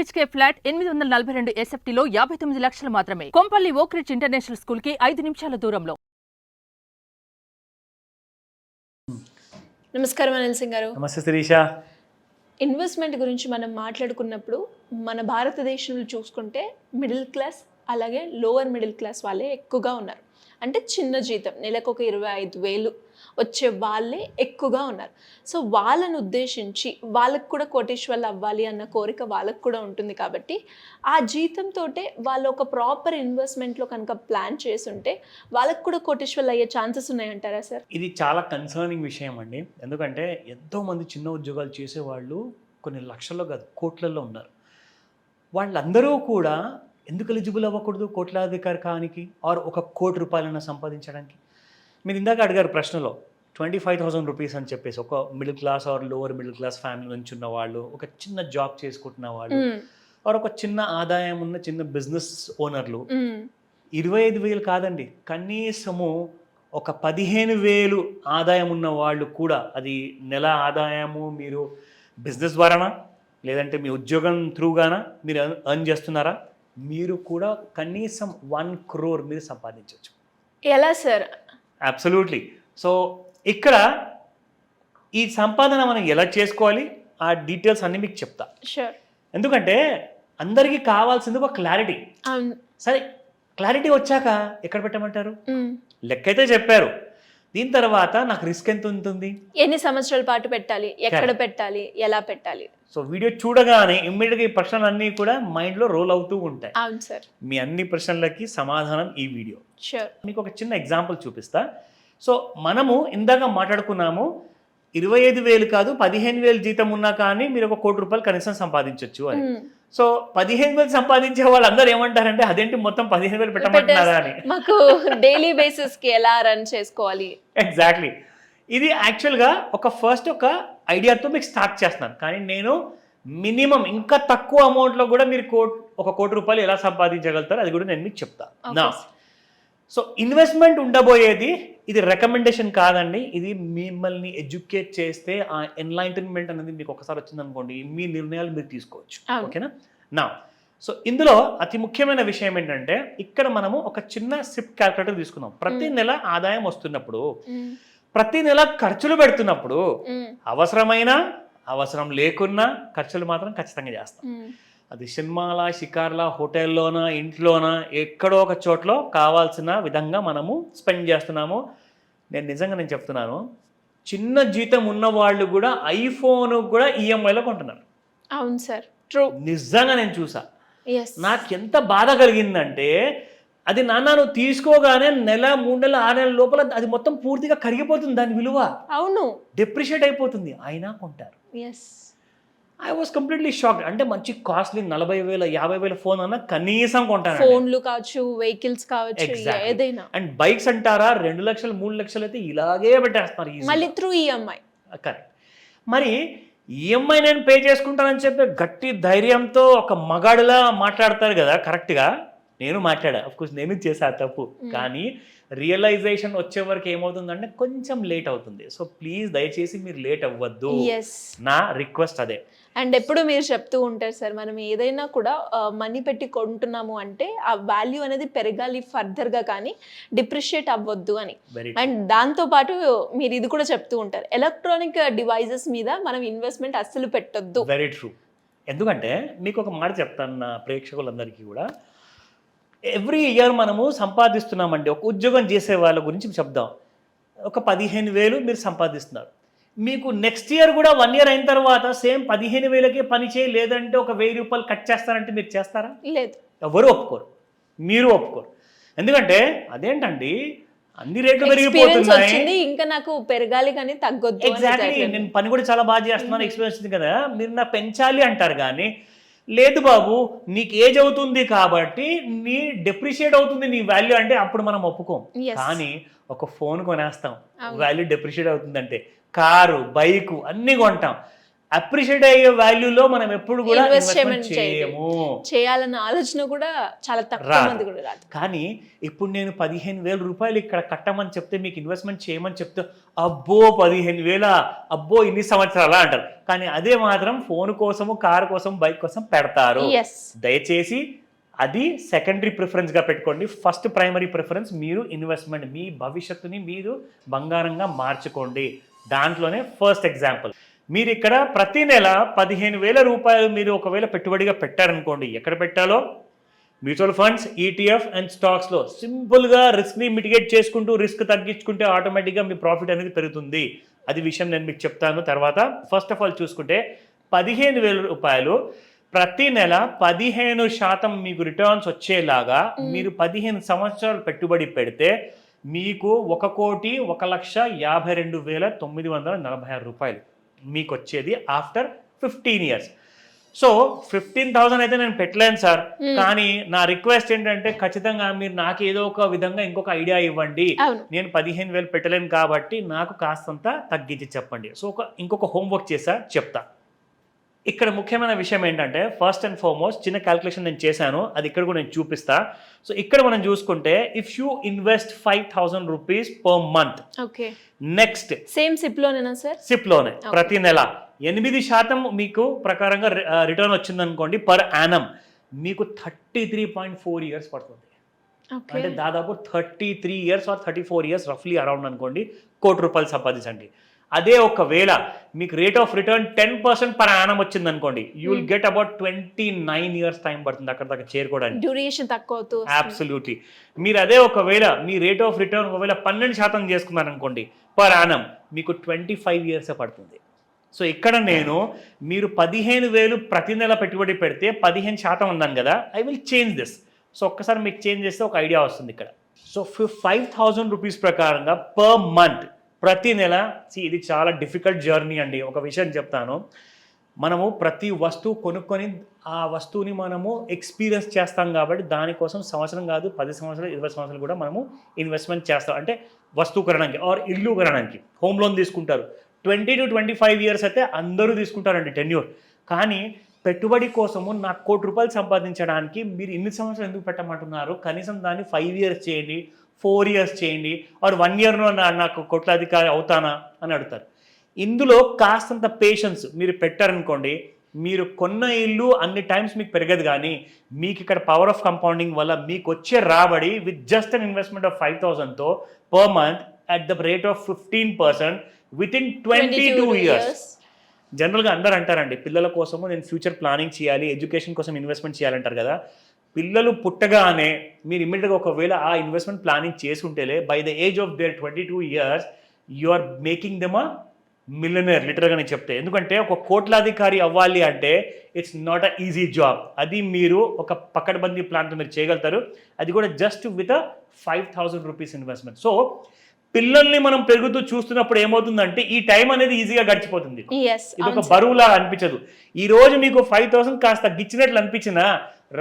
BHK flat 842 SFTలో 59 లక్షలు మాత్రమే. Kompally Oakridge international school కి 5 నిమిషాల దూరంలో. నమస్కారం అనిల్ సింగ్ గారు. నమస్తే శిరీష. ఇన్వెస్ట్మెంట్ గురించి మనం మాట్లాడుకున్నప్పుడు మన భారతదేశంలో చూసుకుంటే మిడిల్ క్లాస్ అలాగే లోవర్ మిడిల్ క్లాస్ వాళ్ళే ఎక్కువగా ఉన్నారు. అంటే చిన్న జీతం నెలకు ఒక 25,000 వచ్చే వాళ్ళే ఎక్కువగా ఉన్నారు. సో వాళ్ళను ఉద్దేశించి వాళ్ళకు కూడా కోటీశ్వర్లు అవ్వాలి అన్న కోరిక వాళ్ళకు కూడా ఉంటుంది. కాబట్టి ఆ జీతంతో వాళ్ళు ఒక ప్రాపర్ ఇన్వెస్ట్మెంట్లో కనుక ప్లాన్ చేసుంటే వాళ్ళకు కూడా కోటీశ్వర్లు అయ్యే ఛాన్సెస్ ఉన్నాయంటారా సార్? ఇది చాలా కన్సర్నింగ్ విషయం అండి. ఎందుకంటే ఎంతోమంది చిన్న ఉద్యోగాలు చేసేవాళ్ళు కొన్ని లక్షల్లో కాదు కోట్లలో ఉన్నారు. వాళ్ళందరూ కూడా ఎందుకు ఎలిజిబుల్ అవ్వకూడదు కోట్లాధికారి కానికి ఆర్ ఒక కోటి రూపాయలైనా సంపాదించడానికి? మీరు ఇందాక అడిగారు ప్రశ్నలో 25,000 రూపీస్ అని చెప్పేసి ఒక middle class or lower middle class family నుంచి ఉన్న వాళ్ళు, ఒక చిన్న జాబ్ చేసుకుంటున్న వాళ్ళు ఆర్ ఒక చిన్న ఆదాయం ఉన్న చిన్న బిజినెస్ ఓనర్లు 25,000 కాదండి, కనీసము ఒక 15,000 ఆదాయం ఉన్న వాళ్ళు కూడా, అది నెల ఆదాయము మీరు బిజినెస్ ద్వారానా లేదంటే మీ ఉద్యోగం త్రూగానా మీరు ఎర్న్ చేస్తున్నారా, మీరు కూడా కనీసం 1 crore మీరు సంపాదించవచ్చు. ఎలా సార్? అబ్సల్యూట్లీ. సో ఇక్కడ ఈ సంపాదన మనం ఎలా చేసుకోవాలి ఆ డీటెయిల్స్ అన్నీ మీకు చెప్తా. షూర్. ఎందుకంటే అందరికీ కావాల్సింది ఒక క్లారిటీ. సరే, క్లారిటీ వచ్చాక ఎక్కడ పెట్టమంటారు? లెక్క అయితే చెప్పారు, దీని తర్వాత నాకు రిస్క్ ఎంత ఉంటుంది, ఎన్ని సంవత్సరాల పాటు పెట్టాలి, ఎక్కడ పెట్టాలి, ఎలా పెట్టాలి. సో వీడియో చూడగానే ఇమ్మీడియట్గా ఈ ప్రశ్నలన్నీ కూడా మైండ్లో రోల్ అవుతూ ఉంటాయి. అవును సార్. మీ అన్ని ప్రశ్నలకి సమాధానం ఈ వీడియో. షూర్. మీకు ఒక చిన్న ఎగ్జాంపుల్ చూపిస్తా. సో మనము ఇందాక మాట్లాడుకున్నాము 25,000 కాదు 15,000 జీతం ఉన్నా కానీ మీరు ఒక 1 కోటి రూపాయలు కనీసం సంపాదించవచ్చు అని. సో 15,000 సంపాదించే వాళ్ళందరూ ఏమంటారంటే అదేంటి మొత్తం 15,000 పెట్టమంటున్నారా అని. మాకు డైలీ బేసిస్ కి ఎలా రన్ చేసుకోవాలి? ఎగ్జాక్ట్లీ. ఇది యాక్చువల్గా ఫస్ట్ ఒక ఐడియాతో మీకు స్టార్ట్ చేస్తున్నాను, కానీ నేను మినిమం ఇంకా తక్కువ అమౌంట్లో కూడా మీరు 1 కోటి రూపాయలు ఎలా సంపాదించగలుగుతారు అది కూడా నేను మీకు చెప్తాను నా. సో ఇన్వెస్ట్మెంట్ ఉండబోయేది ఇది రికమెండేషన్ కాదండి, ఇది మిమ్మల్ని ఎడ్యుకేట్ చేస్తే ఆ ఎన్లైటన్మెంట్ అనేది మీకు ఒకసారి వచ్చిందనుకోండి మీ నిర్ణయాలు మీరు తీసుకోవచ్చు. ఓకేనా? నా సో ఇందులో అతి ముఖ్యమైన విషయం ఏంటంటే ఇక్కడ మనము ఒక చిన్న సిప్ క్యాల్కులేటర్ తీసుకున్నాం. ప్రతి నెల ఆదాయం వస్తున్నప్పుడు, ప్రతి నెల ఖర్చులు పెడుతున్నప్పుడు అవసరమైనా అవసరం లేకున్నా ఖర్చులు మాత్రం ఖచ్చితంగా చేస్తాం. అది సినిమాల, షికార్ల, హోటల్లోనా, ఇంట్లోనా, ఎక్కడో ఒక చోట్లో కావాల్సిన విధంగా మనము స్పెండ్ చేస్తున్నాము. నేను చెప్తున్నాను, చిన్న జీతం ఉన్న వాళ్ళు కూడా ఐఫోన్ కూడా ఈఎంఐలో కొంటున్నారు. అవును సార్, ట్రూ. నిజంగా నేను చూసా. నాకు ఎంత బాధ కలిగిందంటే అది నాన్న నువ్వు తీసుకోగానే నెల 3 నెలలు 6 నెలల లోపల అది మొత్తం పూర్తిగా కరిగిపోతుంది, దాని విలువ. అవును, డెప్రిషియేట్ అయిపోతుంది, అయినా కొంటారు. I was completely shocked. అంటే మంచి కాస్ట్లీ 40,000 50,000 ఫోన్ అన్న కనీసం కొంటాను. ఫోన్లు కావచ్చు, వెహికల్స్ కావచ్చు, ఏదైనా. అండ్ బైక్స్ అంటారా 2 లక్షలు 3 లక్షలు అయితే ఇలాగే పెట్టేస్తున్నారు మళ్ళీ త్రూ ఈఎంఐ. కరెక్ట్. మరి ఈఎంఐ నేను పే చేసుకుంటానని చెప్పి గట్టి ధైర్యంతో ఒక మగాడిలా మాట్లాడతారు కదా, కరెక్ట్గా నేను మాట్లాడా. అఫ్కోర్స్ నేను చేసా తప్పు, కానీ రియలైజేషన్ వచ్చే వరకు ఏమవుతుందంటే కొంచెం లేట్ అవుతుంది. సో ప్లీజ్ దయచేసి మీరు లేట్ అవ్వద్దు, నా రిక్వెస్ట్ అదే. అండ్ ఎప్పుడు మీరు చెప్తూ ఉంటారు సార్, మనం ఏదైనా కూడా మనీ పెట్టి కొంటున్నాము అంటే ఆ వాల్యూ అనేది పెరగాలి ఫర్దర్గా, కానీ డిప్రిషియేట్ అవ్వద్దు అని. అండ్ దాంతోపాటు మీరు ఇది కూడా చెప్తూ ఉంటారు, ఎలక్ట్రానిక్ డివైజెస్ మీద మనం ఇన్వెస్ట్మెంట్ అస్సలు పెట్టొద్దు. Very true. ఎందుకంటే మీకు ఒక మాట చెప్తాను నా ప్రేక్షకులందరికీ కూడా, ఎవ్రీ ఇయర్ మనము సంపాదిస్తున్నామండి. ఒక ఉద్యోగం చేసే వాళ్ళ గురించి చెప్దాం, ఒక 15,000 మీరు సంపాదిస్తున్నారు. మీకు నెక్స్ట్ ఇయర్ కూడా 1 year అయిన తర్వాత సేమ్ 15,000కే పని చేయి, లేదంటే ఒక 1,000 రూపాయలు కట్ చేస్తారంటే మీరు చేస్తారా? లేదు, ఎవరు ఒప్పుకోరు, మీరు ఒప్పుకోరు. ఎందుకంటే అదేంటండి అన్ని రేట్లు పెరిగిపోతున్నాయి, ఇంకా నాకు పెరగాలి కానీ తగ్గొద్దు. ఎగ్జాక్ట్లీ, నేను పని కూడా చాలా బాగా చేస్తున్నాను, ఎక్స్పీరియన్స్ ఉంది కదా, మీరు నా పెంచాలి అంటారు. కానీ లేదు బాబు, నీకు ఏజ్ అవుతుంది కాబట్టి నీ డెప్రిషియేట్ అవుతుంది నీ వాల్యూ అంటే అప్పుడు మనం ఒప్పుకోం. కానీ ఒక ఫోన్ కొనేస్తాం, వాల్యూ డెప్రిషియేట్ అవుతుందంటే కారు, బైకు అన్నీ కొంటాం. అప్రిషియేట్ అయ్యే వాల్యూలో మనం ఎప్పుడు కూడా ఇన్వెస్ట్మెంట్ చేయము. చేయాలన్న ఆలోచన కూడా చాలా తక్కువ మంది కూడా రాదు. కానీ ఇప్పుడు నేను 15,000 రూపాయలు ఇక్కడ కట్టమని చెప్తే మీకు ఇన్వెస్ట్మెంట్ చేయమని చెప్తే అబ్బో 15,000 అబ్బో ఇన్ని సంవత్సరాలా అంటారు. కానీ అదే మాత్రం ఫోన్ కోసము, కారు కోసం, బైక్ కోసం పెడతారు. దయచేసి అది సెకండరీ ప్రిఫరెన్స్గా పెట్టుకోండి. ఫస్ట్ ప్రైమరీ ప్రిఫరెన్స్ మీరు ఇన్వెస్ట్మెంట్, మీ భవిష్యత్తుని మీరు బంగారంగా మార్చుకోండి. దాంట్లోనే ఫస్ట్ ఎగ్జాంపుల్, మీరు ఇక్కడ ప్రతి నెల 15,000 రూపాయలు మీరు ఒకవేళ పెట్టుబడిగా పెట్టారనుకోండి, ఎక్కడ పెట్టాలో మ్యూచువల్ ఫండ్స్, ఈటీఎఫ్ అండ్ స్టాక్స్లో సింపుల్గా రిస్క్ని మిటిగేట్ చేసుకుంటూ రిస్క్ తగ్గించుకుంటే ఆటోమేటిక్గా మీ ప్రాఫిట్ అనేది పెరుగుతుంది. అది విషయం నేను మీకు చెప్తాను తర్వాత. ఫస్ట్ ఆఫ్ ఆల్ చూసుకుంటే 15,000 రూపాయలు ప్రతి నెల 15% మీకు రిటర్న్స్ వచ్చేలాగా మీరు 15 సంవత్సరాలు పెట్టుబడి పెడితే మీకు 1,52,946 రూపాయలు మీకు వచ్చేది ఆఫ్టర్ 15 ఇయర్స్. సో 15,000 అయితే నేను పెట్టలేను సార్, కానీ నా రిక్వెస్ట్ ఏంటంటే ఖచ్చితంగా మీరు నాకు ఏదో ఒక విధంగా ఇంకొక ఐడియా ఇవ్వండి. నేను 15,000 పెట్టలేను కాబట్టి నాకు కాస్తంత తగ్గించి చెప్పండి. సో ఇంకొక హోంవర్క్ చేసా, చెప్తా. ఇక్కడ ముఖ్యమైన విషయం ఏంటంటే ఫస్ట్ అండ్ ఫార్మోస్ట్ చిన్న క్యాల్కులేషన్ నేను చేశాను, అది ఇక్కడ కూడా నేను చూపిస్తా. సో ఇక్కడ మనం చూసుకుంటే if you invest 5,000 rupees per month, next same సిప్లోనేనా సార్? సిప్లోనే ప్రతి నెల 8% మీకు ప్రకారంగా రిటర్న్ వచ్చిందనుకోండి పర్ యానం, మీకు 33.4 ఇయర్స్ పడుతుంది. అంటే దాదాపు 33 ఇయర్స్ ఆర్ 34 ఇయర్స్ రఫ్లీ అరౌండ్ అనుకోండి, ₹1,00,00,000 సంపాదించండి. అదే ఒకవేళ మీకు rate of return 10% per annum వచ్చింది అనుకోండి, you will get about 29 years time పడుతుంది అక్కడ దాకా చేరుకోవడానికి. డ్యూరేషన్ తక్కువ. అబ్సల్యూట్లీ. మీరు అదే ఒకవేళ మీ రేట్ ఆఫ్ రిటర్న్ ఒకవేళ 12% చేసుకున్నారు అనుకోండి పర్ యానం, మీకు 25 ఇయర్స్ పడుతుంది. సో ఇక్కడ నేను మీరు 15,000 ప్రతి నెల పెట్టుబడి పెడితే 15% ఉందని కదా, I will change this. So ఒక్కసారి మీకు చేంజ్ చేస్తే ఒక ఐడియా వస్తుంది ఇక్కడ. సో 5,000 రూపీస్ ప్రకారంగా పర్ మంత్ ప్రతి నెల, ఇది చాలా డిఫికల్ట్ జర్నీ అండి. ఒక విషయం చెప్తాను, మనము ప్రతి వస్తువు కొనుక్కొని ఆ వస్తువుని మనము ఎక్స్పీరియన్స్ చేస్తాం కాబట్టి దానికోసం సంవత్సరం కాదు 10 సంవత్సరాలు 20 సంవత్సరాలు కూడా మనము ఇన్వెస్ట్మెంట్ చేస్తాం. అంటే వస్తువు కొనడానికి ఆర్ ఇల్లు కొనడానికి హోమ్ లోన్ తీసుకుంటారు. 20 to 25 ఇయర్స్ అయితే అందరూ తీసుకుంటారండి టెన్యూర్. కానీ పెట్టుబడి కోసము నాకు ₹1,00,00,000 సంపాదించడానికి మీరు ఇన్ని సంవత్సరాలు ఎందుకు పెట్టమంటున్నారు? కనీసం దాన్ని 5 ఇయర్స్ చేయండి, 4 ఇయర్స్ చేయండి, ఆర్ 1 ఇయర్లో నాకు కోట్లాధికారి అవుతానా అని అడుగుతారు. ఇందులో కాస్తంత పేషెన్స్ మీరు పెట్టారనుకోండి, మీరు కొన్న ఇల్లు అన్ని టైమ్స్ మీకు పెరగదు, కానీ మీకు ఇక్కడ పవర్ ఆఫ్ కంపౌండింగ్ వల్ల మీకు వచ్చే రాబడి with just an investment of 5,000తో per month at the rate of 15% with in 22 years. జనరల్గా అందరూ అంటారండి పిల్లల కోసము నేను ఫ్యూచర్ ప్లానింగ్ చేయాలి, ఎడ్యుకేషన్ కోసం ఇన్వెస్ట్మెంట్ చేయాలంటారు కదా. పిల్లలు పుట్టగానే మీరు ఇమ్మీడియట్గా ఒకవేళ ఆ ఇన్వెస్ట్మెంట్ ప్లానింగ్ చేసుకుంటేలే by the age of their 22 years you are making them a millionaire లిటరల్గా నేను చెప్తే. ఎందుకంటే ఒక కోట్లాధికారి అవ్వాలి అంటే it's not a easy job. అది మీరు ఒక పకడ్బందీ ప్లాన్తో మీరు చేయగలుగుతారు, అది కూడా just with 5,000 rupees investment. So పిల్లల్ని మనం పెరుగుతూ చూస్తున్నప్పుడు ఏమవుతుందంటే ఈ టైం అనేది ఈజీగా గడిచిపోతుంది. ఇది ఒక బరువులా అనిపించదు. ఈ రోజు మీకు 5,000 కాస్త గిచ్చినట్లు అనిపించినా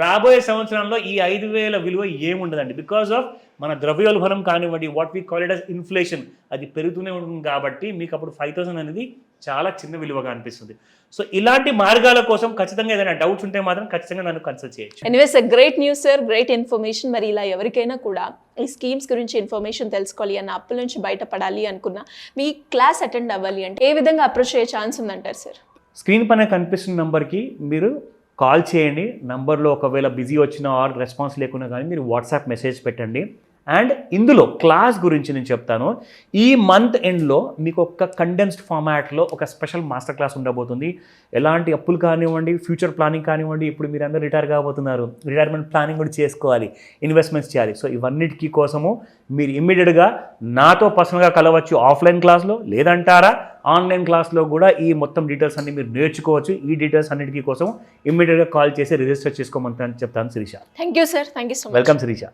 రాబోయే సంవత్సరంలో ఈ 5,000 విలువ ఏముండదండి. బికాస్ ఆఫ్ మన ద్రవ్యోల్బణం కానివ్వండి, what we call it as inflation, అది పెరుగుతూనే ఉంటుంది. కాబట్టి మీకు అప్పుడు 5,000 అనేది చాలా చిన్న విలువగా అనిపిస్తుంది. సో ఇలాంటి మార్గాల కోసం ఖచ్చితంగా ఏదైనా డౌట్స్ ఉంటే మాత్రం ఖచ్చితంగా నన్ను కన్సల్ట్ చేయొచ్చు. Anyways great news sir, great information. మరి ఇలా ఎవరికైనా కూడా ఈ స్కీమ్స్ గురించి ఇన్ఫర్మేషన్ తెలుసుకోవాలి అన్న, అప్పుల నుంచి బయటపడాలి అనుకున్నా, మీ క్లాస్ అటెండ్ అవ్వాలి అంటే ఏ విధంగా అప్రోచ్ అయ్యే ఛాన్స్ ఉందంటారు సార్? స్క్రీన్ పైన కనిపిస్తున్న నంబర్కి మీరు కాల్ చేయండి. నంబర్లో ఒకవేళ బిజీ వచ్చినా ఆర్ రెస్పాన్స్ లేకున్నా కానీ మీరు వాట్సాప్ మెసేజ్ పెట్టండి. అండ్ ఇందులో క్లాస్ గురించి నేను చెప్తాను. ఈ మంత్ ఎండ్లో మీకు ఒక కండెన్స్డ్ ఫార్మాట్లో ఒక స్పెషల్ మాస్టర్ క్లాస్ ఉండబోతుంది. ఎలాంటి అప్పులు కానివ్వండి, ఫ్యూచర్ ప్లానింగ్ కానివ్వండి, ఇప్పుడు మీరు అందరూ రిటైర్ కాబోతున్నారు, రిటైర్మెంట్ ప్లానింగ్ కూడా చేసుకోవాలి, ఇన్వెస్ట్మెంట్స్ చేయాలి. సో ఇవన్నిటికీ కోసము మీరు ఇమ్మీడియట్గా నాతో పర్సనల్గా కలవచ్చు ఆఫ్లైన్ క్లాస్లో, లేదంటారా ఆన్లైన్ క్లాస్లో కూడా ఈ మొత్తం డీటెయిల్స్ అన్ని మీరు నేర్చుకోవచ్చు. ఈ డీటెయిల్స్ అన్నిటికీ కోసం ఇమ్మీడియట్గా కాల్ చేసి రిజిస్టర్ చేసుకోమని చెప్తాను Sirisha. Thank you sir, thank you so much. Welcome Sirisha.